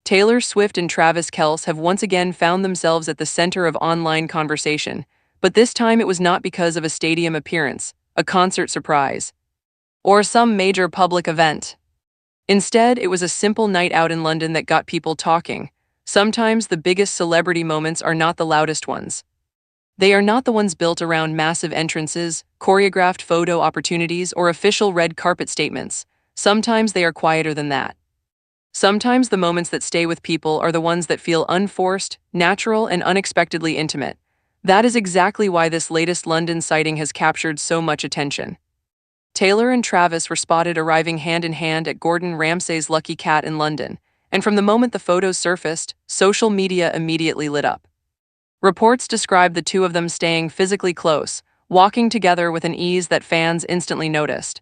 Taylor Swift and Travis Kelce have once again found themselves at the center of online conversation, but this time it was not because of a stadium appearance, a concert surprise, or some major public event. Instead, it was a simple night out in London that got people talking. Sometimes the biggest celebrity moments are not the loudest ones. They are not the ones built around massive entrances, choreographed photo opportunities, or official red carpet statements. Sometimes they are quieter than that. Sometimes the moments that stay with people are the ones that feel unforced, natural, and unexpectedly intimate. That is exactly why this latest London sighting has captured so much attention. Taylor and Travis were spotted arriving hand in hand at Gordon Ramsay's Lucky Cat in London, and from the moment the photos surfaced, social media immediately lit up. Reports describe the two of them staying physically close, walking together with an ease that fans instantly noticed.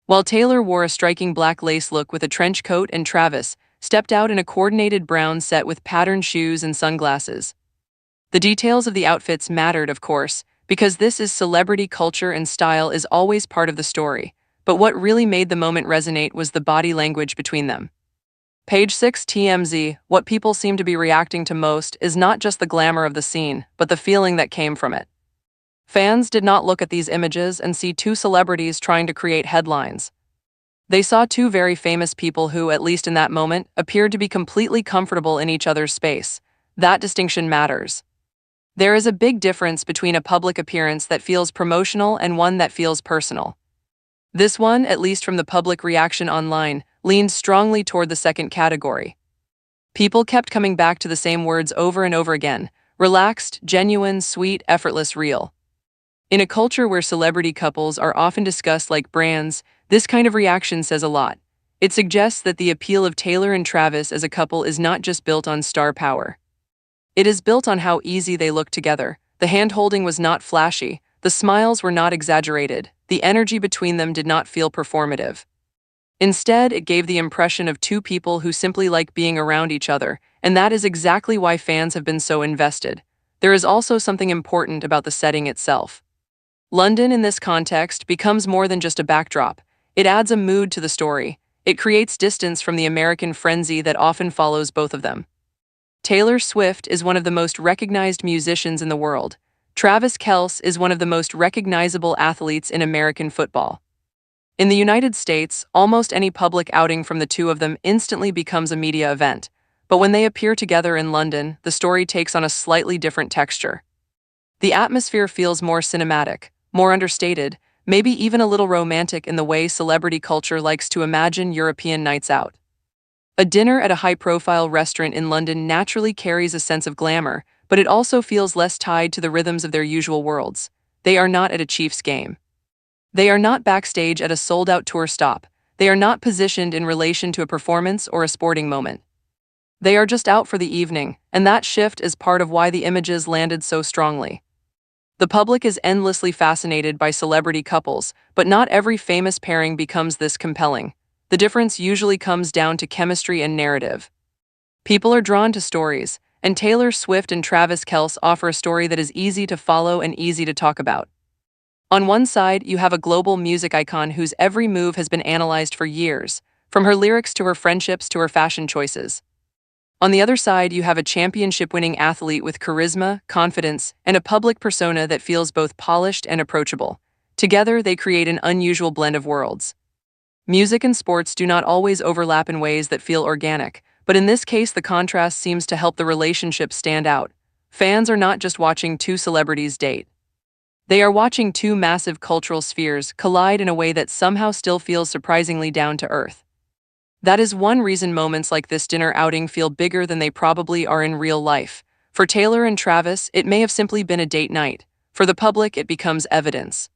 While Taylor wore a striking black lace look with a trench coat and Travis stepped out in a coordinated brown set with patterned shoes and sunglasses. The details of the outfits mattered, of course, because this is celebrity culture and style is always part of the story, but what really made the moment resonate was the body language between them. Page 6 TMZ, what people seem to be reacting to most is not just the glamour of the scene, but the feeling that came from it. Fans did not look at these images and see two celebrities trying to create headlines. They saw two very famous people who, at least in that moment, appeared to be completely comfortable in each other's space. That distinction matters. There is a big difference between a public appearance that feels promotional and one that feels personal. This one, at least from the public reaction online, leans strongly toward the second category. People kept coming back to the same words over and over again: relaxed, genuine, sweet, effortless, real. In a culture where celebrity couples are often discussed like brands, this kind of reaction says a lot. It suggests that the appeal of Taylor and Travis as a couple is not just built on star power. It is built on how easy they look together. The hand-holding was not flashy, the smiles were not exaggerated, the energy between them did not feel performative. Instead, it gave the impression of two people who simply like being around each other, and that is exactly why fans have been so invested. There is also something important about the setting itself. London, in this context, becomes more than just a backdrop. It adds a mood to the story. It creates distance from the American frenzy that often follows both of them. Taylor Swift is one of the most recognized musicians in the world. Travis Kelce is one of the most recognizable athletes in American football. In the United States, almost any public outing from the two of them instantly becomes a media event. But when they appear together in London, the story takes on a slightly different texture. The atmosphere feels more cinematic, more understated, maybe even a little romantic in the way celebrity culture likes to imagine European nights out. A dinner at a high-profile restaurant in London naturally carries a sense of glamour, but it also feels less tied to the rhythms of their usual worlds. They are not at a Chiefs game. They are not backstage at a sold-out tour stop. They are not positioned in relation to a performance or a sporting moment. They are just out for the evening, and that shift is part of why the images landed so strongly. The public is endlessly fascinated by celebrity couples, but not every famous pairing becomes this compelling. The difference usually comes down to chemistry and narrative. People are drawn to stories, and Taylor Swift and Travis Kelce offer a story that is easy to follow and easy to talk about. On one side, you have a global music icon whose every move has been analyzed for years, from her lyrics to her friendships to her fashion choices. On the other side, you have a championship-winning athlete with charisma, confidence, and a public persona that feels both polished and approachable. Together, they create an unusual blend of worlds. Music and sports do not always overlap in ways that feel organic, but in this case, the contrast seems to help the relationship stand out. Fans are not just watching two celebrities date. They are watching two massive cultural spheres collide in a way that somehow still feels surprisingly down to earth. That is one reason moments like this dinner outing feel bigger than they probably are in real life. For Taylor and Travis, it may have simply been a date night. For the public, it becomes evidence.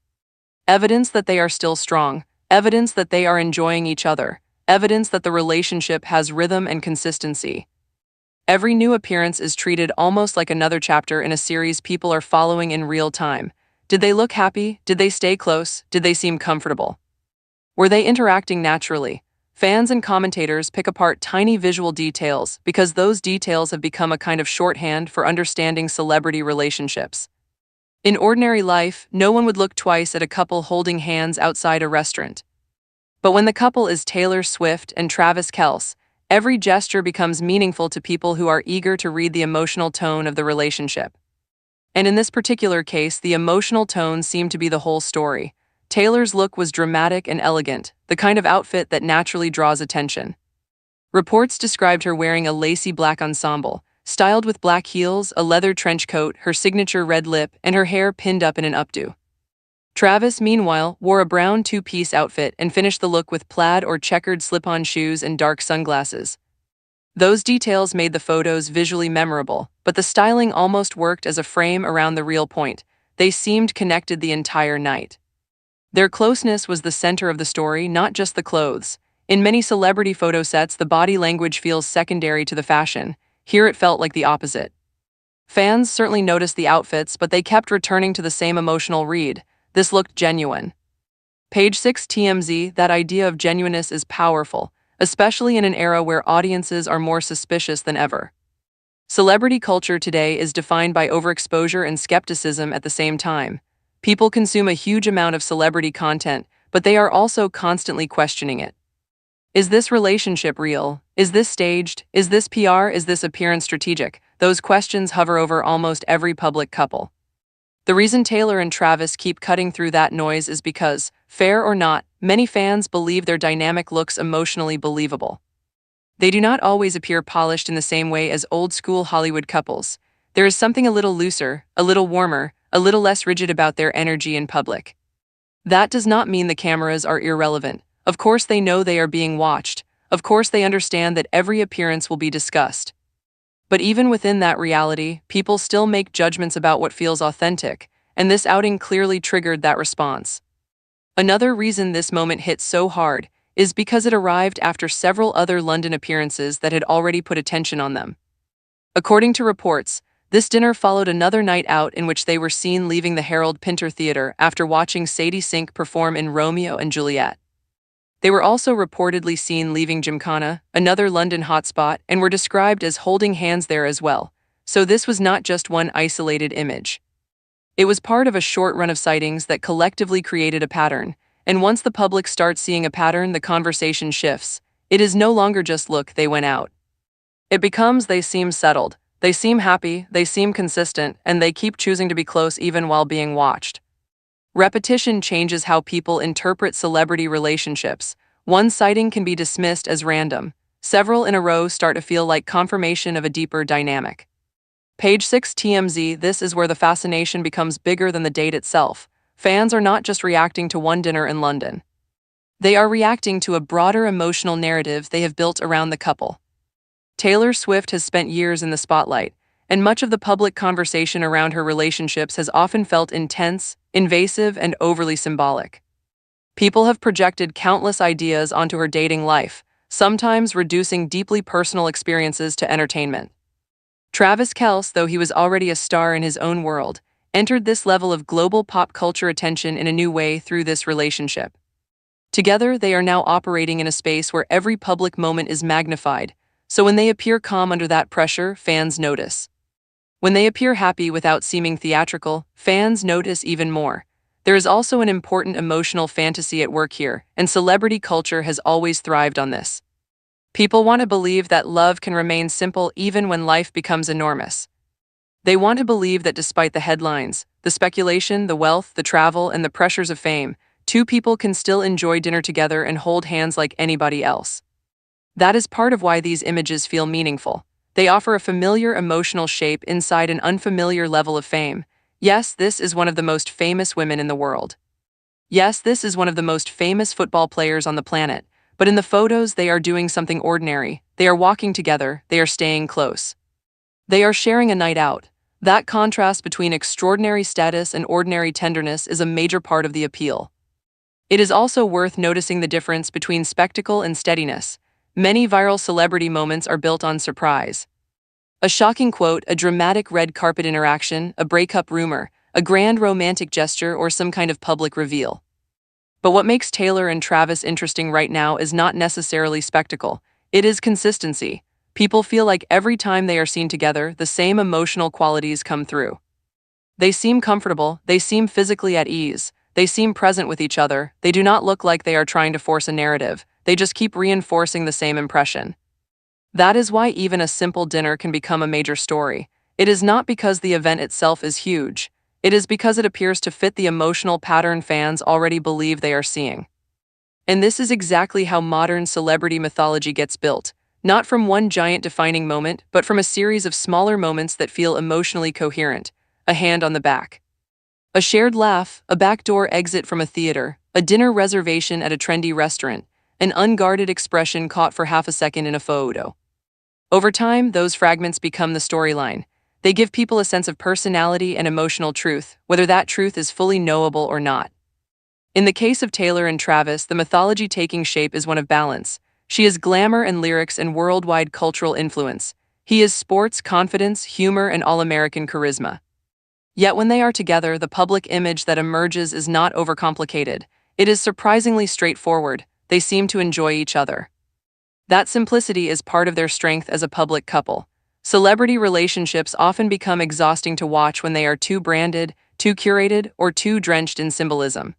Evidence that they are still strong, evidence that they are enjoying each other, evidence that the relationship has rhythm and consistency. Every new appearance is treated almost like another chapter in a series people are following in real time. Did they look happy? Did they stay close? Did they seem comfortable? Were they interacting naturally? Fans and commentators pick apart tiny visual details because those details have become a kind of shorthand for understanding celebrity relationships. In ordinary life, no one would look twice at a couple holding hands outside a restaurant. But when the couple is Taylor Swift and Travis Kelce, Every gesture becomes meaningful to people who are eager to read the emotional tone of the relationship. And in this particular case, the emotional tone seemed to be the whole story. Taylor's look was dramatic and elegant, the kind of outfit that naturally draws attention. Reports described her wearing a lacy black ensemble, styled with black heels, a leather trench coat, her signature red lip, and her hair pinned up in an updo. Travis, meanwhile, wore a brown two-piece outfit and finished the look with plaid or checkered slip-on shoes and dark sunglasses. Those details made the photos visually memorable, but the styling almost worked as a frame around the real point. They seemed connected the entire night. Their closeness was the center of the story, not just the clothes. In many celebrity photo sets, the body language feels secondary to the fashion. Here it felt like the opposite. Fans certainly noticed the outfits, but they kept returning to the same emotional read. This looked genuine. Page 6 TMZ, that idea of genuineness is powerful, especially in an era where audiences are more suspicious than ever. Celebrity culture today is defined by overexposure and skepticism at the same time. People consume a huge amount of celebrity content, but they are also constantly questioning it. Is this relationship real? Is this staged? Is this PR? Is this appearance strategic? Those questions hover over almost every public couple. The reason Taylor and Travis keep cutting through that noise is because, fair or not, many fans believe their dynamic looks emotionally believable. They do not always appear polished in the same way as old-school Hollywood couples. There is something a little looser, a little warmer, a little less rigid about their energy in public. That does not mean the cameras are irrelevant. Of course they know they are being watched. Of course they understand that every appearance will be discussed. But even within that reality, people still make judgments about what feels authentic, and this outing clearly triggered that response. Another reason this moment hit so hard is because it arrived after several other London appearances that had already put attention on them. According to reports, this dinner followed another night out in which they were seen leaving the Harold Pinter Theatre after watching Sadie Sink perform in Romeo and Juliet. They were also reportedly seen leaving Gymkhana, another London hotspot, and were described as holding hands there as well, so this was not just one isolated image. It was part of a short run of sightings that collectively created a pattern, and once the public starts seeing a pattern, the conversation shifts. It is no longer just look, they went out. It becomes they seem settled, they seem happy, they seem consistent, and they keep choosing to be close even while being watched. Repetition changes how people interpret celebrity relationships. One sighting can be dismissed as random. Several in a row start to feel like confirmation of a deeper dynamic. Page 6 TMZ, this is where the fascination becomes bigger than the date itself. Fans are not just reacting to one dinner in London. They are reacting to a broader emotional narrative they have built around the couple. Taylor Swift has spent years in the spotlight, and much of the public conversation around her relationships has often felt intense, invasive, and overly symbolic. People have projected countless ideas onto her dating life, sometimes reducing deeply personal experiences to entertainment. Travis Kelce, though he was already a star in his own world, entered this level of global pop culture attention in a new way through this relationship. Together, they are now operating in a space where every public moment is magnified, so when they appear calm under that pressure, fans notice. When they appear happy without seeming theatrical, fans notice even more. There is also an important emotional fantasy at work here, and celebrity culture has always thrived on this. People want to believe that love can remain simple even when life becomes enormous. They want to believe that despite the headlines, the speculation, the wealth, the travel, and the pressures of fame, two people can still enjoy dinner together and hold hands like anybody else. That is part of why these images feel meaningful. They offer a familiar emotional shape inside an unfamiliar level of fame. Yes, this is one of the most famous women in the world. Yes, this is one of the most famous football players on the planet. But in the photos, they are doing something ordinary. They are walking together. They are staying close. They are sharing a night out. That contrast between extraordinary status and ordinary tenderness is a major part of the appeal. It is also worth noticing the difference between spectacle and steadiness. Many viral celebrity moments are built on surprise. A shocking quote, a dramatic red carpet interaction, a breakup rumor, a grand romantic gesture, or some kind of public reveal. But what makes Taylor and Travis interesting right now is not necessarily spectacle. It is consistency. People feel like every time they are seen together, the same emotional qualities come through. They seem comfortable, they seem physically at ease, they seem present with each other, they do not look like they are trying to force a narrative, they just keep reinforcing the same impression. That is why even a simple dinner can become a major story. It is not because the event itself is huge. It is because it appears to fit the emotional pattern fans already believe they are seeing. And this is exactly how modern celebrity mythology gets built, not from one giant defining moment, but from a series of smaller moments that feel emotionally coherent. A hand on the back, a shared laugh, a backdoor exit from a theater, a dinner reservation at a trendy restaurant, an unguarded expression caught for half a second in a photo. Over time, those fragments become the storyline. They give people a sense of personality and emotional truth, whether that truth is fully knowable or not. In the case of Taylor and Travis, the mythology taking shape is one of balance. She is glamour and lyrics and worldwide cultural influence. He is sports, confidence, humor, and all-American charisma. Yet when they are together, the public image that emerges is not overcomplicated. It is surprisingly straightforward. They seem to enjoy each other. That simplicity is part of their strength as a public couple. Celebrity relationships often become exhausting to watch when they are too branded, too curated, or too drenched in symbolism.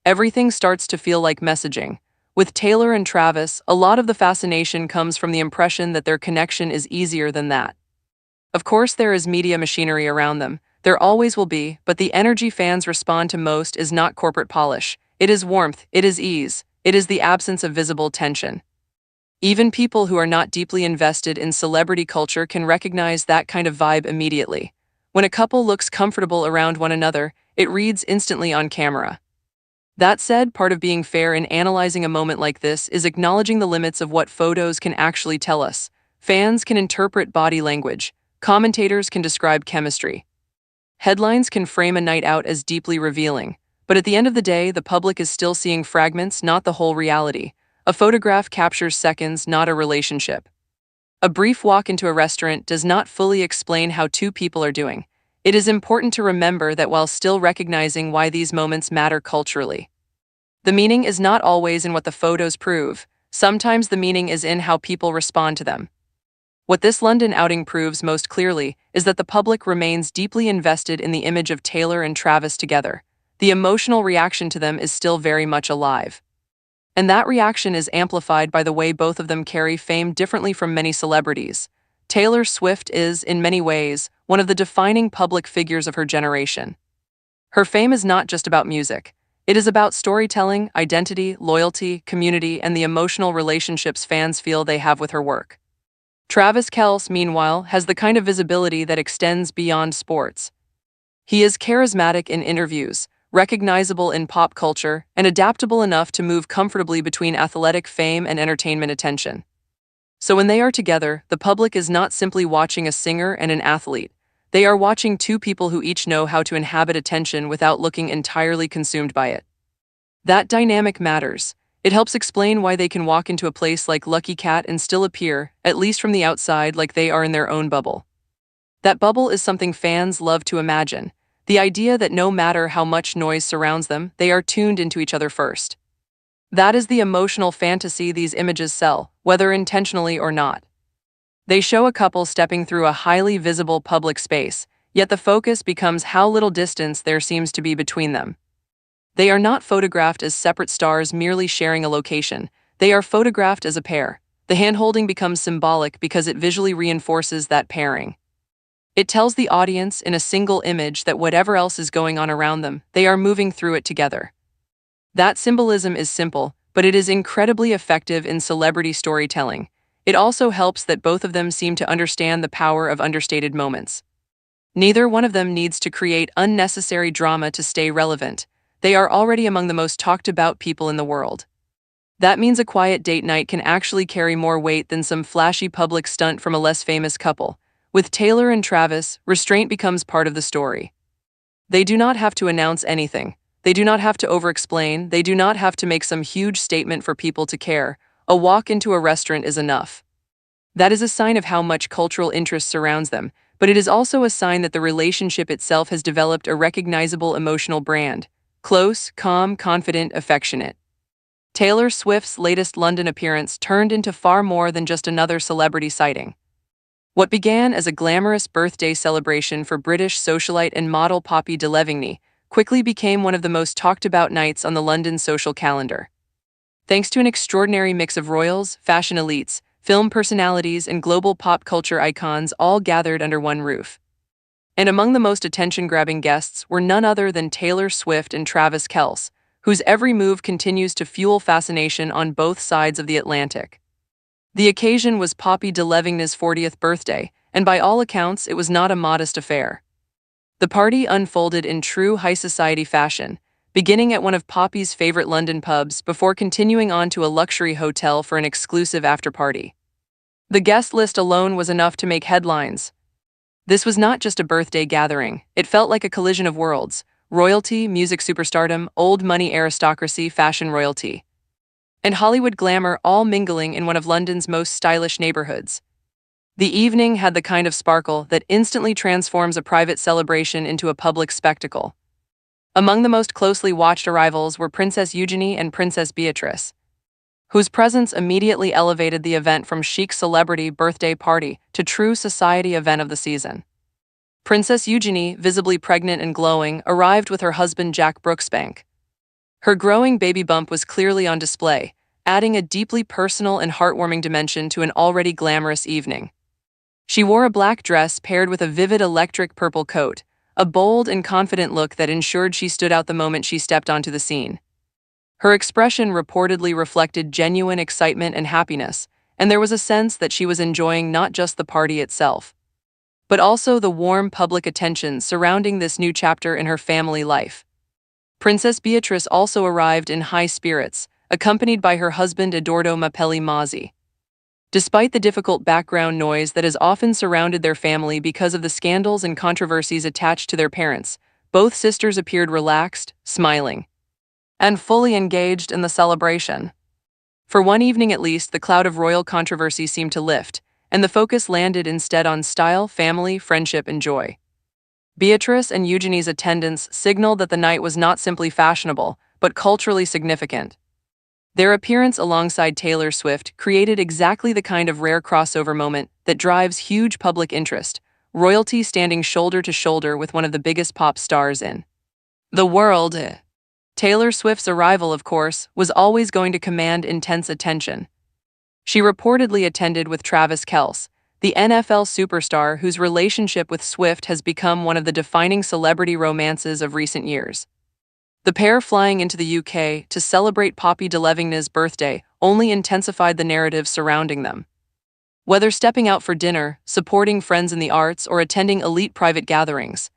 Everything starts to feel like messaging. With Taylor and Travis, a lot of the fascination comes from the impression that their connection is easier than that. Of course, there is media machinery around them. There always will be, but the energy fans respond to most is not corporate polish. It is warmth, it is ease, it is the absence of visible tension. Even people who are not deeply invested in celebrity culture can recognize that kind of vibe immediately. When a couple looks comfortable around one another, it reads instantly on camera. That said, part of being fair in analyzing a moment like this is acknowledging the limits of what photos can actually tell us. Fans can interpret body language. Commentators can describe chemistry. Headlines can frame a night out as deeply revealing. But at the end of the day, the public is still seeing fragments, not the whole reality. A photograph captures seconds, not a relationship. A brief walk into a restaurant does not fully explain how two people are doing. It is important to remember that while still recognizing why these moments matter culturally. The meaning is not always in what the photos prove. Sometimes the meaning is in how people respond to them. What this London outing proves most clearly is that the public remains deeply invested in the image of Taylor and Travis together. The emotional reaction to them is still very much alive. And that reaction is amplified by the way both of them carry fame differently from many celebrities. Taylor Swift is, in many ways, one of the defining public figures of her generation. Her fame is not just about music. It is about storytelling, identity, loyalty, community, and the emotional relationships fans feel they have with her work. Travis Kelce, meanwhile, has the kind of visibility that extends beyond sports. He is charismatic in interviews, recognizable in pop culture, and adaptable enough to move comfortably between athletic fame and entertainment attention. So when they are together, the public is not simply watching a singer and an athlete. They are watching two people who each know how to inhabit attention without looking entirely consumed by it. That dynamic matters. It helps explain why they can walk into a place like Lucky Cat and still appear, at least from the outside, like they are in their own bubble. That bubble is something fans love to imagine. The idea that no matter how much noise surrounds them, they are tuned into each other first. That is the emotional fantasy these images sell, whether intentionally or not. They show a couple stepping through a highly visible public space, yet the focus becomes how little distance there seems to be between them. They are not photographed as separate stars merely sharing a location. They are photographed as a pair. The hand-holding becomes symbolic because it visually reinforces that pairing. It tells the audience in a single image that whatever else is going on around them, they are moving through it together. That symbolism is simple, but it is incredibly effective in celebrity storytelling. It also helps that both of them seem to understand the power of understated moments. Neither one of them needs to create unnecessary drama to stay relevant. They are already among the most talked about people in the world. That means a quiet date night can actually carry more weight than some flashy public stunt from a less famous couple. With Taylor and Travis, restraint becomes part of the story. They do not have to announce anything. They do not have to over-explain. They do not have to make some huge statement for people to care. A walk into a restaurant is enough. That is a sign of how much cultural interest surrounds them, but it is also a sign that the relationship itself has developed a recognizable emotional brand. Close, calm, confident, affectionate. Taylor Swift's latest London appearance turned into far more than just another celebrity sighting. What began as a glamorous birthday celebration for British socialite and model Poppy Delevingne quickly became one of the most talked-about nights on the London social calendar. Thanks to an extraordinary mix of royals, fashion elites, film personalities, and global pop culture icons all gathered under one roof. And among the most attention-grabbing guests were none other than Taylor Swift and Travis Kelce, whose every move continues to fuel fascination on both sides of the Atlantic. The occasion was Poppy DeLevingne's 40th birthday, and by all accounts, it was not a modest affair. The party unfolded in true high society fashion, beginning at one of Poppy's favorite London pubs before continuing on to a luxury hotel for an exclusive after-party. The guest list alone was enough to make headlines. This was not just a birthday gathering, it felt like a collision of worlds: royalty, music superstardom, old money aristocracy, fashion royalty, and Hollywood glamour all mingling in one of London's most stylish neighborhoods. The evening had the kind of sparkle that instantly transforms a private celebration into a public spectacle. Among the most closely watched arrivals were Princess Eugenie and Princess Beatrice, whose presence immediately elevated the event from chic celebrity birthday party to true society event of the season. Princess Eugenie, visibly pregnant and glowing, arrived with her husband Jack Brooksbank. Her growing baby bump was clearly on display, adding a deeply personal and heartwarming dimension to an already glamorous evening. She wore a black dress paired with a vivid electric purple coat, a bold and confident look that ensured she stood out the moment she stepped onto the scene. Her expression reportedly reflected genuine excitement and happiness, and there was a sense that she was enjoying not just the party itself, but also the warm public attention surrounding this new chapter in her family life. Princess Beatrice also arrived in high spirits, accompanied by her husband Edoardo Mapelli Mozzi. Despite the difficult background noise that has often surrounded their family because of the scandals and controversies attached to their parents, both sisters appeared relaxed, smiling, and fully engaged in the celebration. For one evening at least, the cloud of royal controversy seemed to lift, and the focus landed instead on style, family, friendship, and joy. Beatrice and Eugenie's attendance signaled that the night was not simply fashionable, but culturally significant. Their appearance alongside Taylor Swift created exactly the kind of rare crossover moment that drives huge public interest, royalty standing shoulder to shoulder with one of the biggest pop stars in the world. Taylor Swift's arrival, of course, was always going to command intense attention. She reportedly attended with Travis Kelce, the NFL superstar whose relationship with Swift has become one of the defining celebrity romances of recent years. The pair flying into the UK to celebrate Poppy DeLevingne's birthday only intensified the narrative surrounding them. Whether stepping out for dinner, supporting friends in the arts, or attending elite private gatherings,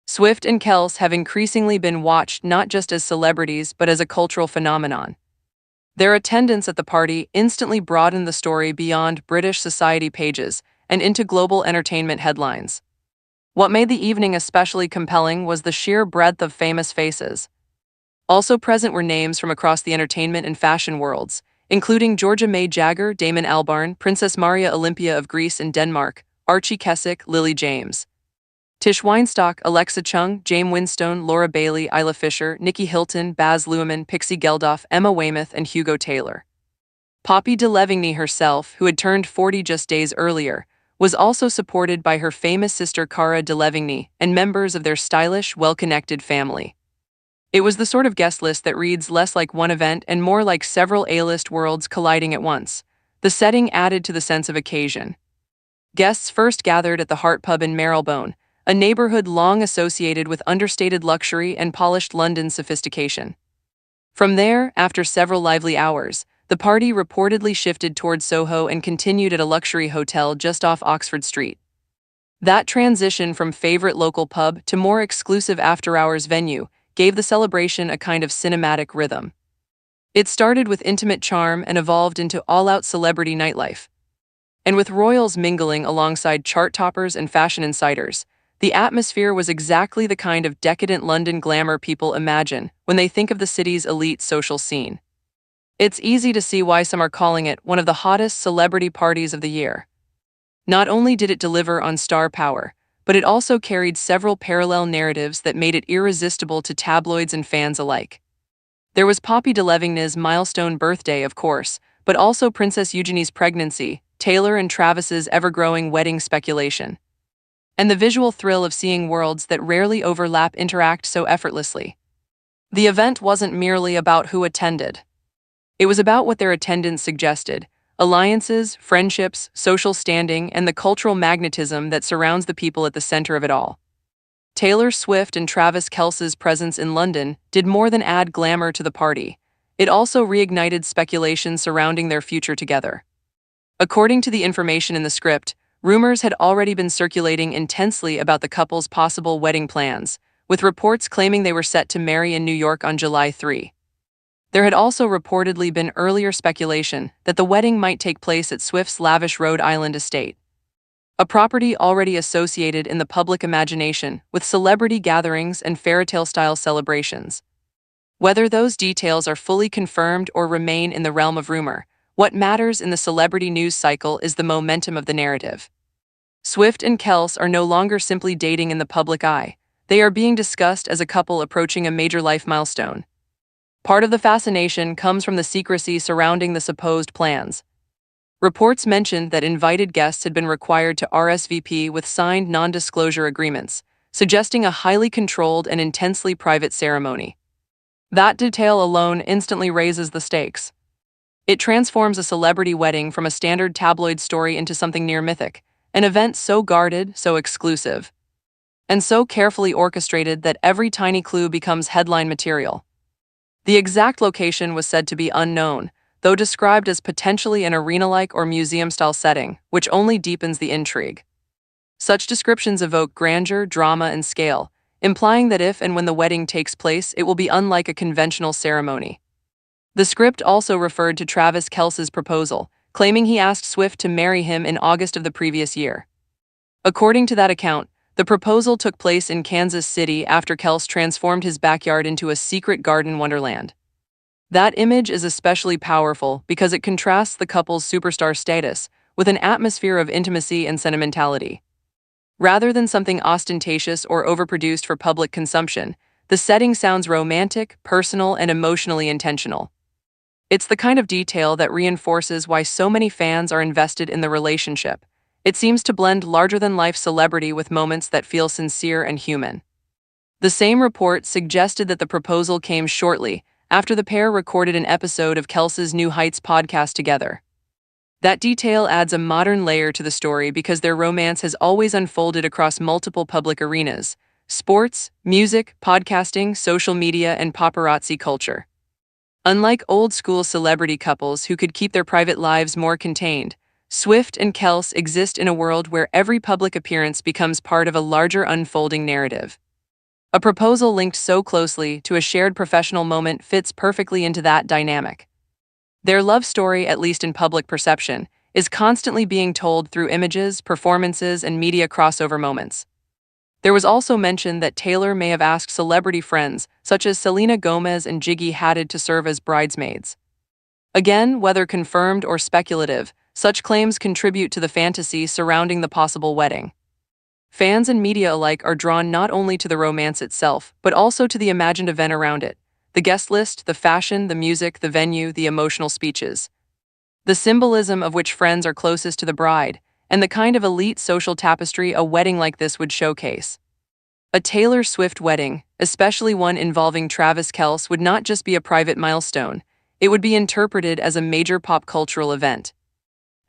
Swift and Kelce have increasingly been watched not just as celebrities but as a cultural phenomenon. Their attendance at the party instantly broadened the story beyond British society pages and into global entertainment headlines. What made the evening especially compelling was the sheer breadth of famous faces. Also present were names from across the entertainment and fashion worlds, including Georgia May Jagger, Damon Albarn, Princess Maria Olympia of Greece and Denmark, Archie Keswick, Lily James, Tish Weinstock, Alexa Chung, James Winstone, Laura Bailey, Isla Fisher, Nikki Hilton, Baz Luhrmann, Pixie Geldof, Emma Weymouth, and Hugo Taylor. Poppy DeLevigne herself, who had turned 40 just days earlier, was also supported by her famous sister Cara DeLevigne and members of their stylish, well-connected family. It was the sort of guest list that reads less like one event and more like several A-list worlds colliding at once. The setting added to the sense of occasion. Guests first gathered at the Hart Pub in Marylebone, a neighborhood long associated with understated luxury and polished London sophistication. From there, after several lively hours, the party reportedly shifted towards Soho and continued at a luxury hotel just off Oxford Street. That transition from favorite local pub to more exclusive after-hours venue gave the celebration a kind of cinematic rhythm. It started with intimate charm and evolved into all-out celebrity nightlife. And with royals mingling alongside chart toppers and fashion insiders, the atmosphere was exactly the kind of decadent London glamour people imagine when they think of the city's elite social scene. It's easy to see why some are calling it one of the hottest celebrity parties of the year. Not only did it deliver on star power, but it also carried several parallel narratives that made it irresistible to tabloids and fans alike. There was Poppy DeLevingne's milestone birthday, of course, but also Princess Eugenie's pregnancy, Taylor and Travis's ever-growing wedding speculation, and the visual thrill of seeing worlds that rarely overlap interact so effortlessly. The event wasn't merely about who attended. It was about what their attendance suggested: alliances, friendships, social standing, and the cultural magnetism that surrounds the people at the center of it all. Taylor Swift and Travis Kelce's presence in London did more than add glamour to the party. It also reignited speculation surrounding their future together. According to the information in the script, rumors had already been circulating intensely about the couple's possible wedding plans, with reports claiming they were set to marry in New York on July 3. There had also reportedly been earlier speculation that the wedding might take place at Swift's lavish Rhode Island estate, a property already associated in the public imagination with celebrity gatherings and fairytale-style celebrations. Whether those details are fully confirmed or remain in the realm of rumor, what matters in the celebrity news cycle is the momentum of the narrative. Swift and Kelce are no longer simply dating in the public eye. They are being discussed as a couple approaching a major life milestone. Part of the fascination comes from the secrecy surrounding the supposed plans. Reports mentioned that invited guests had been required to RSVP with signed non-disclosure agreements, suggesting a highly controlled and intensely private ceremony. That detail alone instantly raises the stakes. It transforms a celebrity wedding from a standard tabloid story into something near mythic, an event so guarded, so exclusive, and so carefully orchestrated that every tiny clue becomes headline material. The exact location was said to be unknown, though described as potentially an arena-like or museum-style setting, which only deepens the intrigue. Such descriptions evoke grandeur, drama, and scale, implying that if and when the wedding takes place, it will be unlike a conventional ceremony. The script also referred to Travis Kelce's proposal, claiming he asked Swift to marry him in August of the previous year. According to that account, the proposal took place in Kansas City after Kelce transformed his backyard into a secret garden wonderland. That image is especially powerful because it contrasts the couple's superstar status with an atmosphere of intimacy and sentimentality. Rather than something ostentatious or overproduced for public consumption, the setting sounds romantic, personal, and emotionally intentional. It's the kind of detail that reinforces why so many fans are invested in the relationship. It seems to blend larger-than-life celebrity with moments that feel sincere and human. The same report suggested that the proposal came shortly after the pair recorded an episode of Kelce's New Heights podcast together. That detail adds a modern layer to the story because their romance has always unfolded across multiple public arenas: sports, music, podcasting, social media, and paparazzi culture. Unlike old-school celebrity couples who could keep their private lives more contained, Swift and Kelce exist in a world where every public appearance becomes part of a larger unfolding narrative. A proposal linked so closely to a shared professional moment fits perfectly into that dynamic. Their love story, at least in public perception, is constantly being told through images, performances, and media crossover moments. There was also mention that Taylor may have asked celebrity friends, such as Selena Gomez and Gigi Hadid, to serve as bridesmaids. Again, whether confirmed or speculative, such claims contribute to the fantasy surrounding the possible wedding. Fans and media alike are drawn not only to the romance itself, but also to the imagined event around it: the guest list, the fashion, the music, the venue, the emotional speeches. The symbolism of which friends are closest to the bride, and the kind of elite social tapestry a wedding like this would showcase. A Taylor Swift wedding, especially one involving Travis Kelce, would not just be a private milestone, it would be interpreted as a major pop cultural event.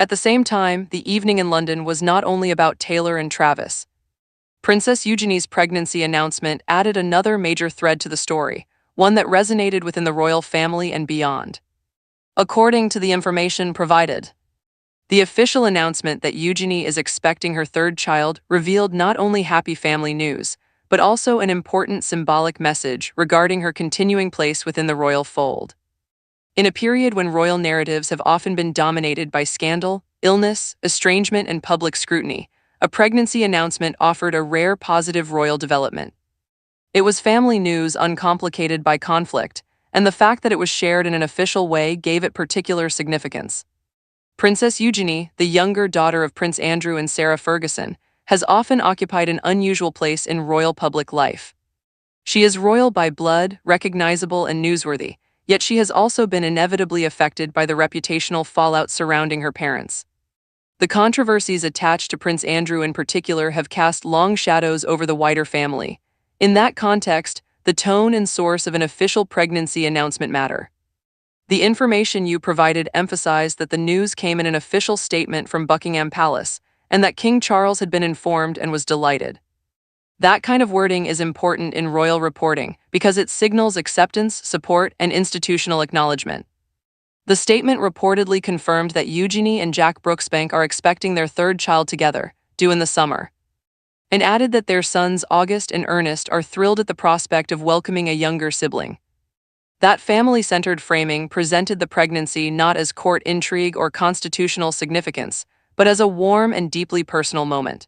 At the same time, the evening in London was not only about Taylor and Travis. Princess Eugenie's pregnancy announcement added another major thread to the story, one that resonated within the royal family and beyond. According to the information provided, the official announcement that Eugenie is expecting her third child revealed not only happy family news, but also an important symbolic message regarding her continuing place within the royal fold. In a period when royal narratives have often been dominated by scandal, illness, estrangement, and public scrutiny, a pregnancy announcement offered a rare positive royal development. It was family news uncomplicated by conflict, and the fact that it was shared in an official way gave it particular significance. Princess Eugenie, the younger daughter of Prince Andrew and Sarah Ferguson, has often occupied an unusual place in royal public life. She is royal by blood, recognizable and newsworthy, yet she has also been inevitably affected by the reputational fallout surrounding her parents. The controversies attached to Prince Andrew in particular have cast long shadows over the wider family. In that context, the tone and source of an official pregnancy announcement matter. The information you provided emphasized that the news came in an official statement from Buckingham Palace, and that King Charles had been informed and was delighted. That kind of wording is important in royal reporting because it signals acceptance, support, and institutional acknowledgement. The statement reportedly confirmed that Eugenie and Jack Brooksbank are expecting their third child together, due in the summer, and added that their sons August and Ernest are thrilled at the prospect of welcoming a younger sibling. That family-centered framing presented the pregnancy not as court intrigue or constitutional significance, but as a warm and deeply personal moment.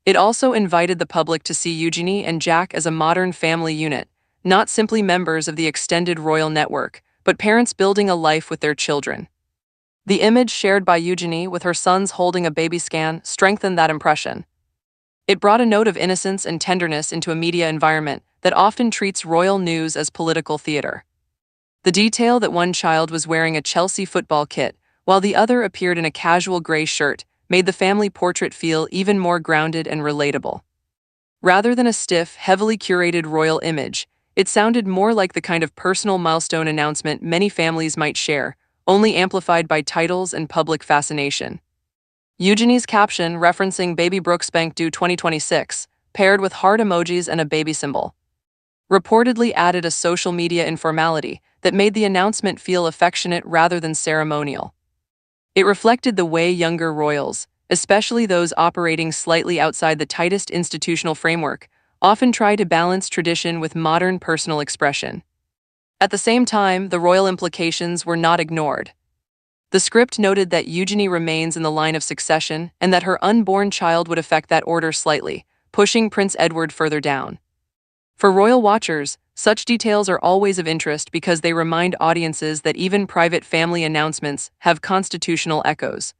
It also invited the public to see Eugenie and Jack as a modern family unit, not simply members of the extended royal network, but parents building a life with their children. The image shared by Eugenie with her sons holding a baby scan strengthened that impression. It brought a note of innocence and tenderness into a media environment that often treats royal news as political theater. The detail that one child was wearing a Chelsea football kit, while the other appeared in a casual gray shirt, made the family portrait feel even more grounded and relatable. Rather than a stiff, heavily curated royal image, it sounded more like the kind of personal milestone announcement many families might share, only amplified by titles and public fascination. Eugenie's caption referencing Baby Brooksbank due 2026, paired with heart emojis and a baby symbol, reportedly added a social media informality that made the announcement feel affectionate rather than ceremonial. It reflected the way younger royals, especially those operating slightly outside the tightest institutional framework, often try to balance tradition with modern personal expression. At the same time, the royal implications were not ignored. The script noted that Eugenie remains in the line of succession and that her unborn child would affect that order slightly, pushing Prince Edward further down. For royal watchers, such details are always of interest because they remind audiences that even private family announcements have constitutional echoes.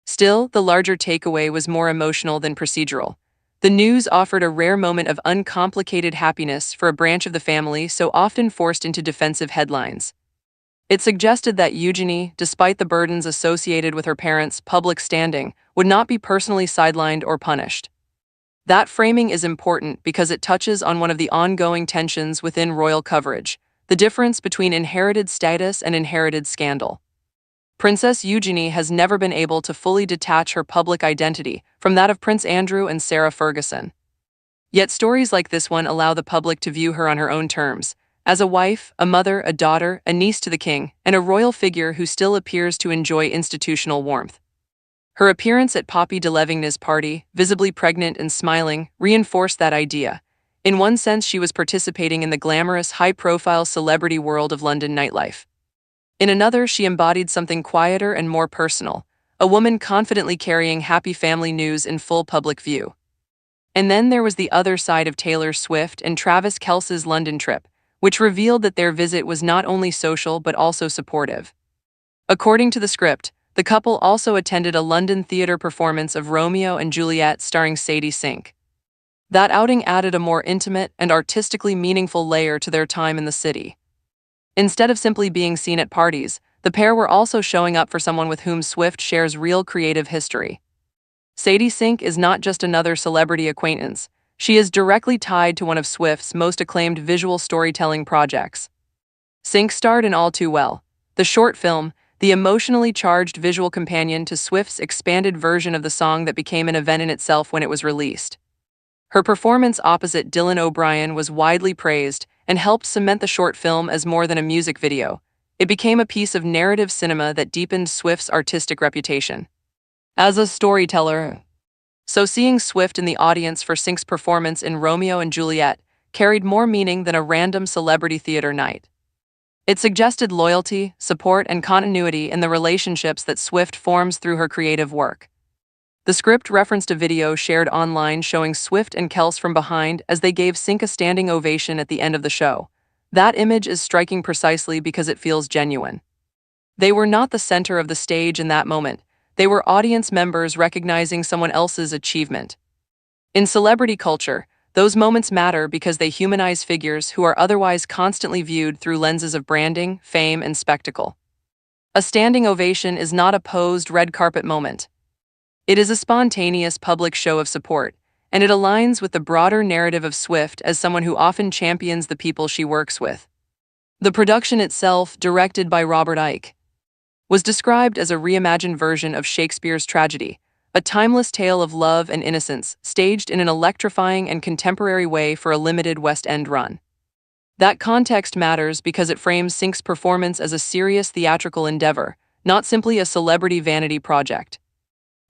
Still, the larger takeaway was more emotional than procedural. The news offered a rare moment of uncomplicated happiness for a branch of the family so often forced into defensive headlines. It suggested that Eugenie, despite the burdens associated with her parents' public standing, would not be personally sidelined or punished. That framing is important because it touches on one of the ongoing tensions within royal coverage, the difference between inherited status and inherited scandal. Princess Eugenie has never been able to fully detach her public identity from that of Prince Andrew and Sarah Ferguson. Yet stories like this one allow the public to view her on her own terms, as a wife, a mother, a daughter, a niece to the king, and a royal figure who still appears to enjoy institutional warmth. Her appearance at Poppy de Levigne's party, visibly pregnant and smiling, reinforced that idea. In one sense, she was participating in the glamorous, high-profile celebrity world of London nightlife. In another, she embodied something quieter and more personal, a woman confidently carrying happy family news in full public view. And then there was the other side of Taylor Swift and Travis Kelce's London trip, which revealed that their visit was not only social but also supportive. According to the script, the couple also attended a London theatre performance of Romeo and Juliet starring Sadie Sink. That outing added a more intimate and artistically meaningful layer to their time in the city. Instead of simply being seen at parties, the pair were also showing up for someone with whom Swift shares real creative history. Sadie Sink is not just another celebrity acquaintance. She is directly tied to one of Swift's most acclaimed visual storytelling projects. Sink starred in All Too Well, the short film, the emotionally charged visual companion to Swift's expanded version of the song that became an event in itself when it was released. Her performance opposite Dylan O'Brien was widely praised and helped cement the short film as more than a music video. It became a piece of narrative cinema that deepened Swift's artistic reputation as a storyteller. So seeing Swift in the audience for Sink's performance in Romeo and Juliet carried more meaning than a random celebrity theater night. It suggested loyalty, support, and continuity in the relationships that Swift forms through her creative work. The script referenced a video shared online showing Swift and Kelce from behind as they gave Sink a standing ovation at the end of the show. That image is striking precisely because it feels genuine. They were not the center of the stage in that moment. They were audience members recognizing someone else's achievement. In celebrity culture, those moments matter because they humanize figures who are otherwise constantly viewed through lenses of branding, fame, and spectacle. A standing ovation is not a posed red carpet moment. It is a spontaneous public show of support, and it aligns with the broader narrative of Swift as someone who often champions the people she works with. The production itself, directed by Robert Icke, was described as a reimagined version of Shakespeare's tragedy, a timeless tale of love and innocence, staged in an electrifying and contemporary way for a limited West End run. That context matters because it frames Sync's performance as a serious theatrical endeavor, not simply a celebrity vanity project.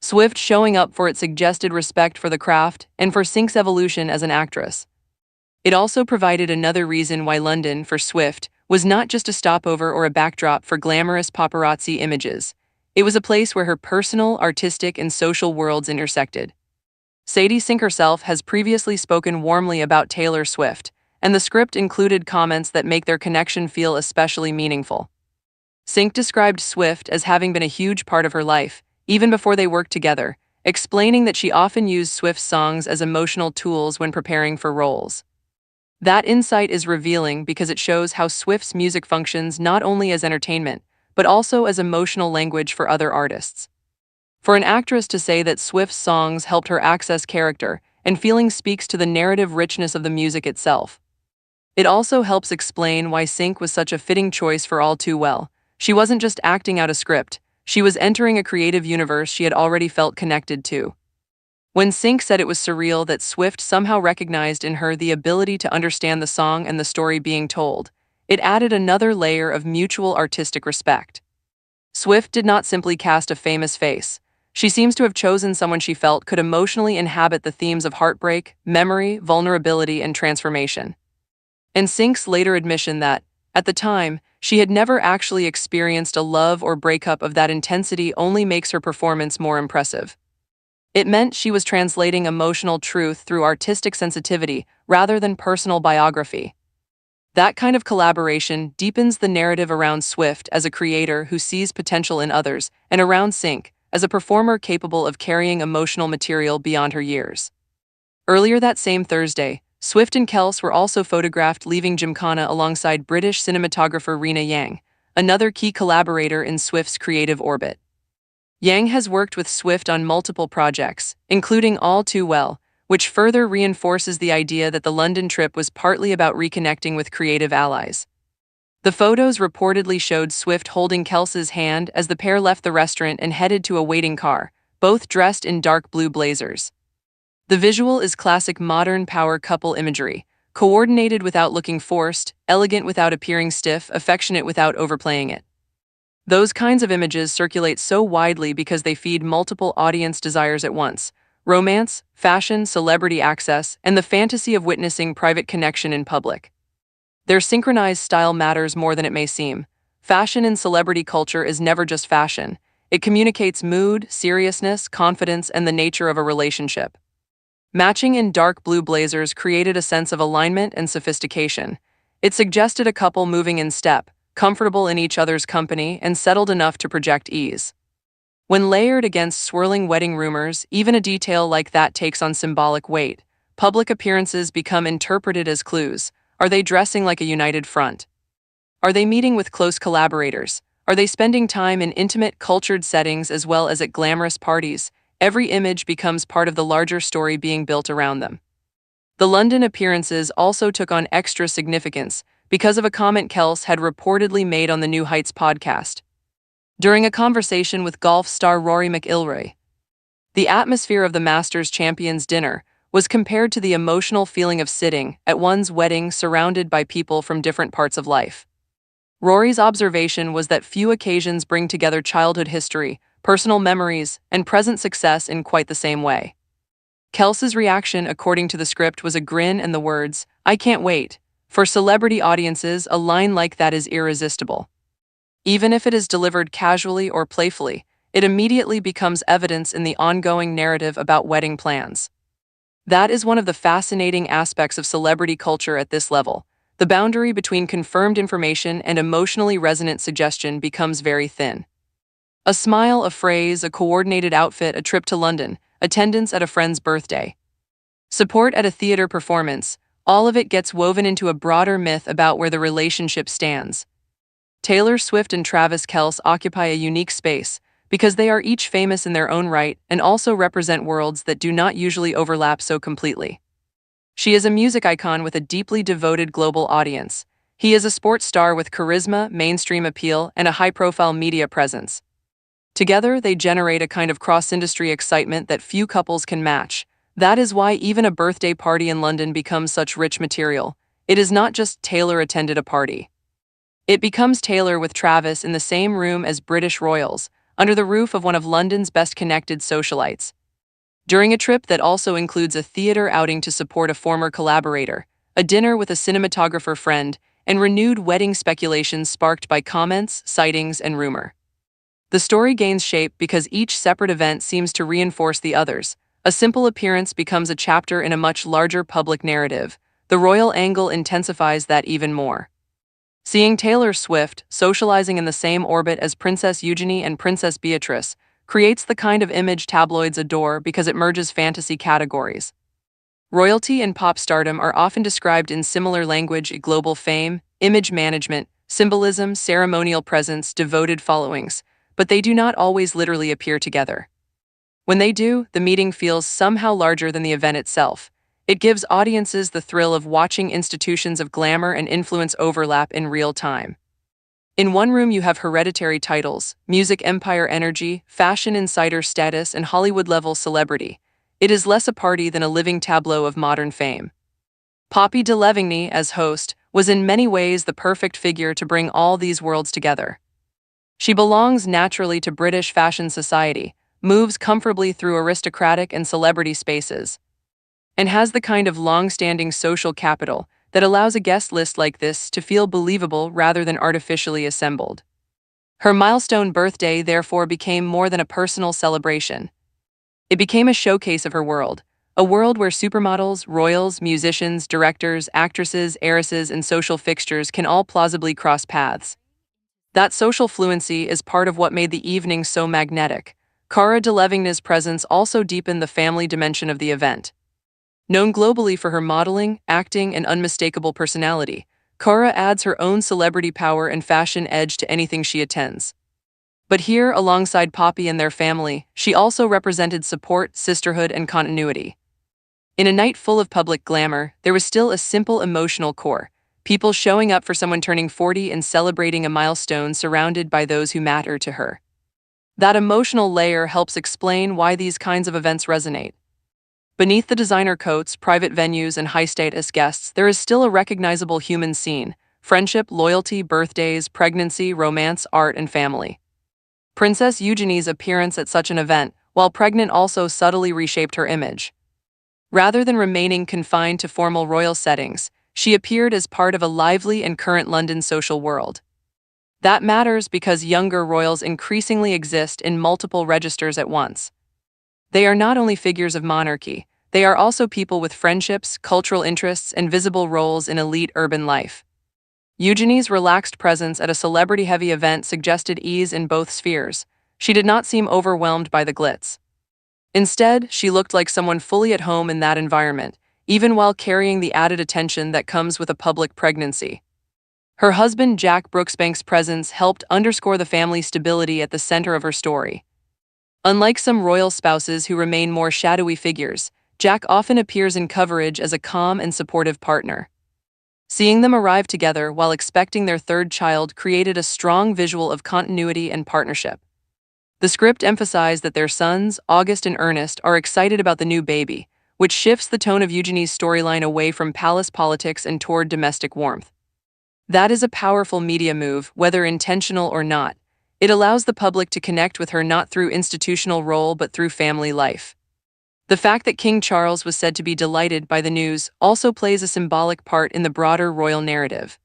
Swift showing up for it suggested respect for the craft and for Sync's evolution as an actress. It also provided another reason why London, for Swift, was not just a stopover or a backdrop for glamorous paparazzi images. It was a place where her personal, artistic, and social worlds intersected. Sadie Sink herself has previously spoken warmly about Taylor Swift, and the script included comments that make their connection feel especially meaningful. Sink described Swift as having been a huge part of her life, even before they worked together, explaining that she often used Swift's songs as emotional tools when preparing for roles. That insight is revealing because it shows how Swift's music functions not only as entertainment, but also as emotional language for other artists. For an actress to say that Swift's songs helped her access character and feeling speaks to the narrative richness of the music itself. It also helps explain why Sync was such a fitting choice for All Too Well. She wasn't just acting out a script, she was entering a creative universe she had already felt connected to. When Sync said it was surreal that Swift somehow recognized in her the ability to understand the song and the story being told, it added another layer of mutual artistic respect. Swift did not simply cast a famous face. She seems to have chosen someone she felt could emotionally inhabit the themes of heartbreak, memory, vulnerability, and transformation. And Sync's later admission that, at the time, she had never actually experienced a love or breakup of that intensity only makes her performance more impressive. It meant she was translating emotional truth through artistic sensitivity rather than personal biography. That kind of collaboration deepens the narrative around Swift as a creator who sees potential in others, and around Sync as a performer capable of carrying emotional material beyond her years. Earlier that same Thursday, Swift and Kelce were also photographed leaving Gymkhana alongside British cinematographer Rena Yang, another key collaborator in Swift's creative orbit. Yang has worked with Swift on multiple projects, including All Too Well, which further reinforces the idea that the London trip was partly about reconnecting with creative allies. The photos reportedly showed Swift holding Kelce's hand as the pair left the restaurant and headed to a waiting car, both dressed in dark blue blazers. The visual is classic modern power couple imagery, coordinated without looking forced, elegant without appearing stiff, affectionate without overplaying it. Those kinds of images circulate so widely because they feed multiple audience desires at once: romance, fashion, celebrity access, and the fantasy of witnessing private connection in public. Their synchronized style matters more than it may seem. Fashion in celebrity culture is never just fashion. It communicates mood, seriousness, confidence, and the nature of a relationship. Matching in dark blue blazers created a sense of alignment and sophistication. It suggested a couple moving in step, comfortable in each other's company, and settled enough to project ease. When layered against swirling wedding rumors, even a detail like that takes on symbolic weight. Public appearances become interpreted as clues. Are they dressing like a united front? Are they meeting with close collaborators? Are they spending time in intimate, cultured settings as well as at glamorous parties? Every image becomes part of the larger story being built around them. The London appearances also took on extra significance because of a comment Kelce had reportedly made on the New Heights podcast. During a conversation with golf star Rory McIlroy, the atmosphere of the Masters Champions dinner was compared to the emotional feeling of sitting at one's wedding surrounded by people from different parts of life. Rory's observation was that few occasions bring together childhood history, personal memories, and present success in quite the same way. Kelce's reaction, according to the script, was a grin and the words, "I can't wait." For celebrity audiences, a line like that is irresistible. Even if it is delivered casually or playfully, it immediately becomes evidence in the ongoing narrative about wedding plans. That is one of the fascinating aspects of celebrity culture at this level. The boundary between confirmed information and emotionally resonant suggestion becomes very thin. A smile, a phrase, a coordinated outfit, a trip to London, attendance at a friend's birthday, support at a theater performance, all of it gets woven into a broader myth about where the relationship stands. Taylor Swift and Travis Kelce occupy a unique space because they are each famous in their own right and also represent worlds that do not usually overlap so completely. She is a music icon with a deeply devoted global audience, He is a sports star with charisma, mainstream appeal, and a high-profile media presence. Together, they generate a kind of cross-industry excitement that few couples can match. That is why even a birthday party in London becomes such rich material. It is not just Taylor attended a party. It becomes Taylor with Travis in the same room as British royals, under the roof of one of London's best-connected socialites. During a trip that also includes a theater outing to support a former collaborator, a dinner with a cinematographer friend, and renewed wedding speculations sparked by comments, sightings, and rumor. The story gains shape because each separate event seems to reinforce the others. A simple appearance becomes a chapter in a much larger public narrative. The royal angle intensifies that even more. Seeing Taylor Swift socializing in the same orbit as Princess Eugenie and Princess Beatrice creates the kind of image tabloids adore because it merges fantasy categories. Royalty and pop stardom are often described in similar language: global fame, image management, symbolism, ceremonial presence, devoted followings, but they do not always literally appear together. When they do, the meeting feels somehow larger than the event itself. It gives audiences the thrill of watching institutions of glamour and influence overlap in real time. In one room you have hereditary titles, music empire energy, fashion insider status, and Hollywood-level celebrity. It is less a party than a living tableau of modern fame. Poppy de Levigny, as host, was in many ways the perfect figure to bring all these worlds together. She belongs naturally to British fashion society, moves comfortably through aristocratic and celebrity spaces, and has the kind of long-standing social capital that allows a guest list like this to feel believable rather than artificially assembled. Her milestone birthday therefore became more than a personal celebration. It became a showcase of her world, a world where supermodels, royals, musicians, directors, actresses, heiresses, and social fixtures can all plausibly cross paths. That social fluency is part of what made the evening so magnetic. Cara Delevingne's presence also deepened the family dimension of the event. Known globally for her modeling, acting, and unmistakable personality, Cara adds her own celebrity power and fashion edge to anything she attends. But here, alongside Poppy and their family, she also represented support, sisterhood, and continuity. In a night full of public glamour, there was still a simple emotional core, people showing up for someone turning 40 and celebrating a milestone surrounded by those who matter to her. That emotional layer helps explain why these kinds of events resonate. Beneath the designer coats, private venues, and high-status guests, there is still a recognizable human scene: friendship, loyalty, birthdays, pregnancy, romance, art, and family. Princess Eugenie's appearance at such an event, while pregnant, also subtly reshaped her image. Rather than remaining confined to formal royal settings, she appeared as part of a lively and current London social world. That matters because younger royals increasingly exist in multiple registers at once. They are not only figures of monarchy, they are also people with friendships, cultural interests, and visible roles in elite urban life. Eugenie's relaxed presence at a celebrity-heavy event suggested ease in both spheres. She did not seem overwhelmed by the glitz. Instead, she looked like someone fully at home in that environment, even while carrying the added attention that comes with a public pregnancy. Her husband Jack Brooksbank's presence helped underscore the family's stability at the center of her story. Unlike some royal spouses who remain more shadowy figures, Jack often appears in coverage as a calm and supportive partner. Seeing them arrive together while expecting their third child created a strong visual of continuity and partnership. The script emphasized that their sons, August and Ernest, are excited about the new baby, which shifts the tone of Eugenie's storyline away from palace politics and toward domestic warmth. That is a powerful media move, whether intentional or not. It allows the public to connect with her not through institutional role but through family life. The fact that King Charles was said to be delighted by the news also plays a symbolic part in the broader royal narrative.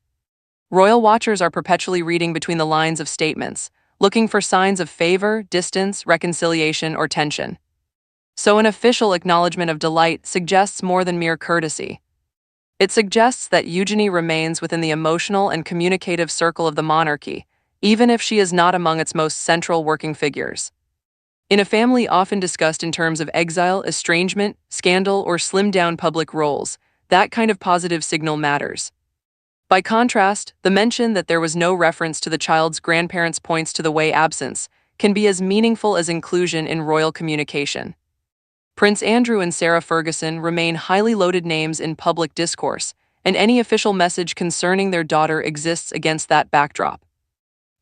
Royal watchers are perpetually reading between the lines of statements, looking for signs of favor, distance, reconciliation, or tension. So an official acknowledgement of delight suggests more than mere courtesy. It suggests that Eugenie remains within the emotional and communicative circle of the monarchy, even if she is not among its most central working figures. In a family often discussed in terms of exile, estrangement, scandal, or slimmed-down public roles, that kind of positive signal matters. By contrast, the mention that there was no reference to the child's grandparents points to the way absence can be as meaningful as inclusion in royal communication. Prince Andrew and Sarah Ferguson remain highly loaded names in public discourse, and any official message concerning their daughter exists against that backdrop.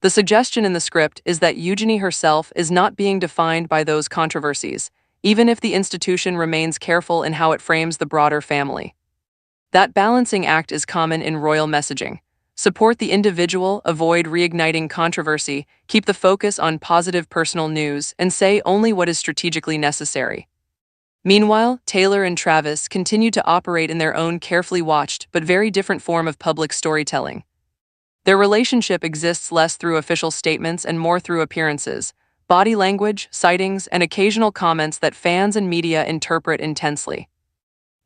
The suggestion in the script is that Eugenie herself is not being defined by those controversies, even if the institution remains careful in how it frames the broader family. That balancing act is common in royal messaging. Support the individual, avoid reigniting controversy, keep the focus on positive personal news, and say only what is strategically necessary. Meanwhile, Taylor and Travis continue to operate in their own carefully watched but very different form of public storytelling. Their relationship exists less through official statements and more through appearances, body language, sightings, and occasional comments that fans and media interpret intensely.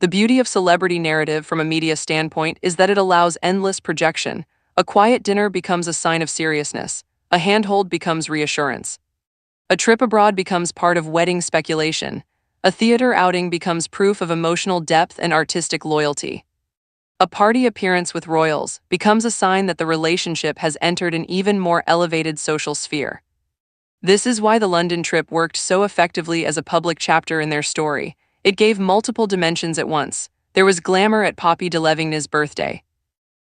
The beauty of celebrity narrative from a media standpoint is that it allows endless projection. A quiet dinner becomes a sign of seriousness, a handhold becomes reassurance. A trip abroad becomes part of wedding speculation, a theater outing becomes proof of emotional depth and artistic loyalty. A party appearance with royals becomes a sign that the relationship has entered an even more elevated social sphere. This is why the London trip worked so effectively as a public chapter in their story. It gave multiple dimensions at once. There was glamour at Poppy Delevingne's birthday.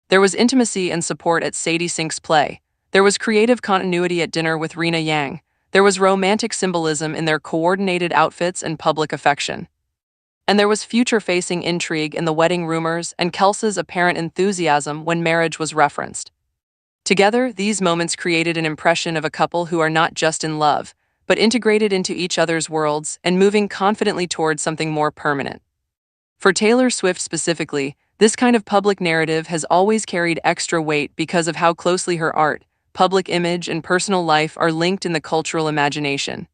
There was intimacy and support at Sadie Sink's play. There was creative continuity at dinner with Rena Yang. There was romantic symbolism in their coordinated outfits and public affection. And there was future-facing intrigue in the wedding rumors and Kelce's apparent enthusiasm when marriage was referenced. Together, these moments created an impression of a couple who are not just in love, but integrated into each other's worlds and moving confidently towards something more permanent. For Taylor Swift specifically, this kind of public narrative has always carried extra weight because of how closely her art, public image, and personal life are linked in the cultural imagination.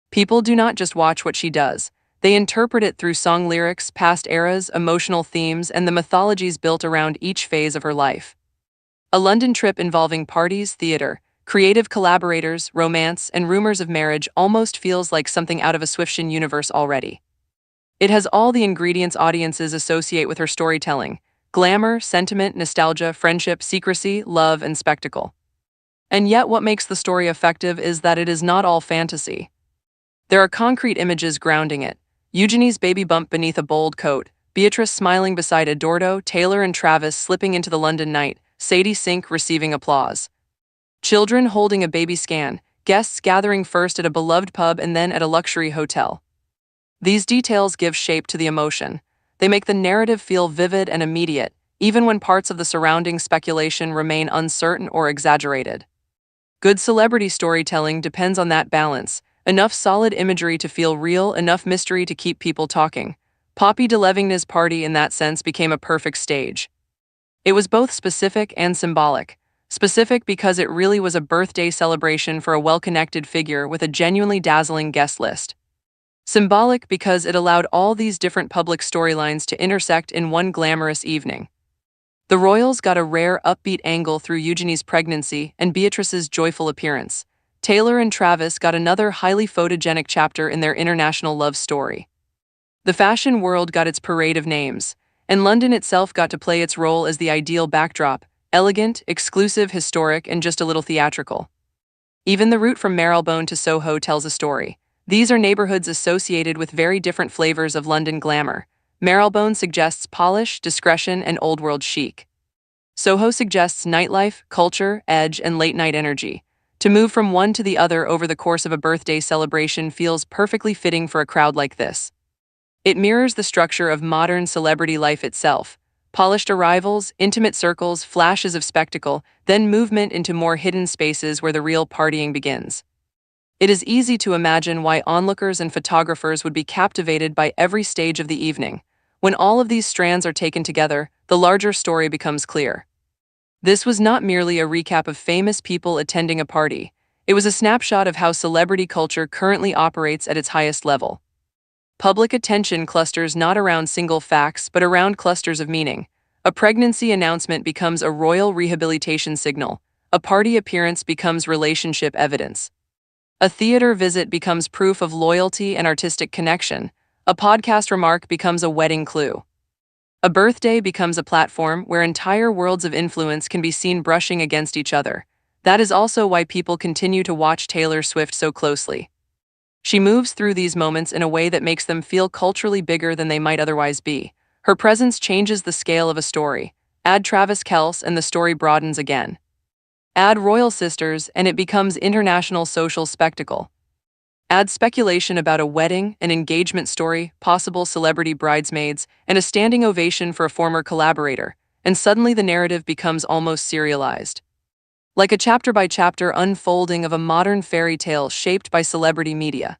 People do not just watch what she does. They interpret it through song lyrics, past eras, emotional themes, and the mythologies built around each phase of her life. A London trip involving parties, theater, creative collaborators, romance, and rumors of marriage almost feels like something out of a Swiftian universe already. It has all the ingredients audiences associate with her storytelling: glamour, sentiment, nostalgia, friendship, secrecy, love, and spectacle. And yet what makes the story effective is that it is not all fantasy. There are concrete images grounding it: Eugenie's baby bump beneath a bold coat, Beatrice smiling beside Eduardo, Taylor and Travis slipping into the London night, Sadie Sink receiving applause. Children holding a baby scan, guests gathering first at a beloved pub and then at a luxury hotel. These details give shape to the emotion. They make the narrative feel vivid and immediate, even when parts of the surrounding speculation remain uncertain or exaggerated. Good celebrity storytelling depends on that balance: enough solid imagery to feel real, enough mystery to keep people talking. Poppy Delevingne's party in that sense became a perfect stage. It was both specific and symbolic. Specific because it really was a birthday celebration for a well-connected figure with a genuinely dazzling guest list. Symbolic because it allowed all these different public storylines to intersect in one glamorous evening. The royals got a rare upbeat angle through Eugenie's pregnancy and Beatrice's joyful appearance. Taylor and Travis got another highly photogenic chapter in their international love story. The fashion world got its parade of names, and London itself got to play its role as the ideal backdrop: elegant, exclusive, historic, and just a little theatrical. Even the route from Marylebone to Soho tells a story. These are neighborhoods associated with very different flavors of London glamour. Marylebone suggests polish, discretion, and old-world chic. Soho suggests nightlife, culture, edge, and late-night energy. To move from one to the other over the course of a birthday celebration feels perfectly fitting for a crowd like this. It mirrors the structure of modern celebrity life itself: polished arrivals, intimate circles, flashes of spectacle, then movement into more hidden spaces where the real partying begins. It is easy to imagine why onlookers and photographers would be captivated by every stage of the evening. When all of these strands are taken together, the larger story becomes clear. This was not merely a recap of famous people attending a party. It was a snapshot of how celebrity culture currently operates at its highest level. Public attention clusters not around single facts but around clusters of meaning. A pregnancy announcement becomes a royal rehabilitation signal. A party appearance becomes relationship evidence. A theater visit becomes proof of loyalty and artistic connection. A podcast remark becomes a wedding clue. A birthday becomes a platform where entire worlds of influence can be seen brushing against each other. That is also why people continue to watch Taylor Swift so closely. She moves through these moments in a way that makes them feel culturally bigger than they might otherwise be. Her presence changes the scale of a story. Add Travis Kelce and the story broadens again. Add royal sisters and it becomes international social spectacle. Add speculation about a wedding, an engagement story, possible celebrity bridesmaids, and a standing ovation for a former collaborator, and suddenly the narrative becomes almost serialized. Like a chapter-by-chapter unfolding of a modern fairy tale shaped by celebrity media.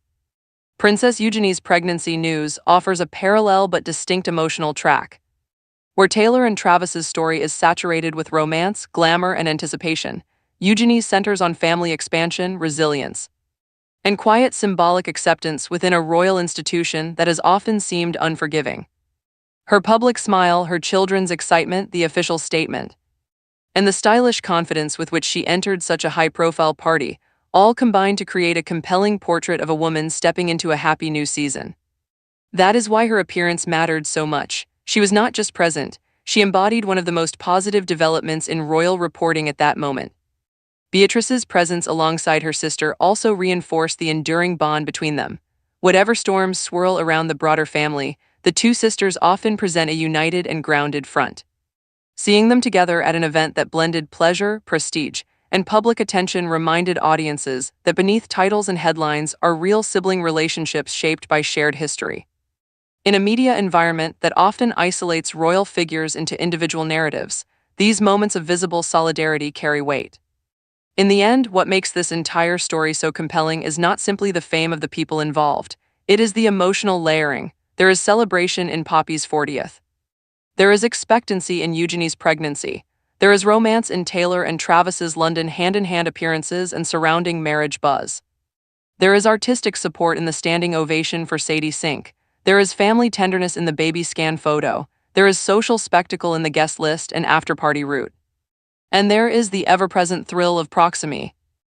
Princess Eugenie's pregnancy news offers a parallel but distinct emotional track. Where Taylor and Travis's story is saturated with romance, glamour, and anticipation, Eugenie's centers on family expansion, resilience, and quiet symbolic acceptance within a royal institution that has often seemed unforgiving. Her public smile, her children's excitement, the official statement, and the stylish confidence with which she entered such a high-profile party all combined to create a compelling portrait of a woman stepping into a happy new season. That is why her appearance mattered so much. She was not just present, she embodied one of the most positive developments in royal reporting at that moment. Beatrice's presence alongside her sister also reinforced the enduring bond between them. Whatever storms swirl around the broader family, the two sisters often present a united and grounded front. Seeing them together at an event that blended pleasure, prestige, and public attention reminded audiences that beneath titles and headlines are real sibling relationships shaped by shared history. In a media environment that often isolates royal figures into individual narratives, these moments of visible solidarity carry weight. In the end, what makes this entire story so compelling is not simply the fame of the people involved. It is the emotional layering. There is celebration in Poppy's 40th. There is expectancy in Eugenie's pregnancy. There is romance in Taylor and Travis's London hand-in-hand appearances and surrounding marriage buzz. There is artistic support in the standing ovation for Sadie Sink. There is family tenderness in the baby scan photo. There is social spectacle in the guest list and after-party route. And there is the ever-present thrill of proximity.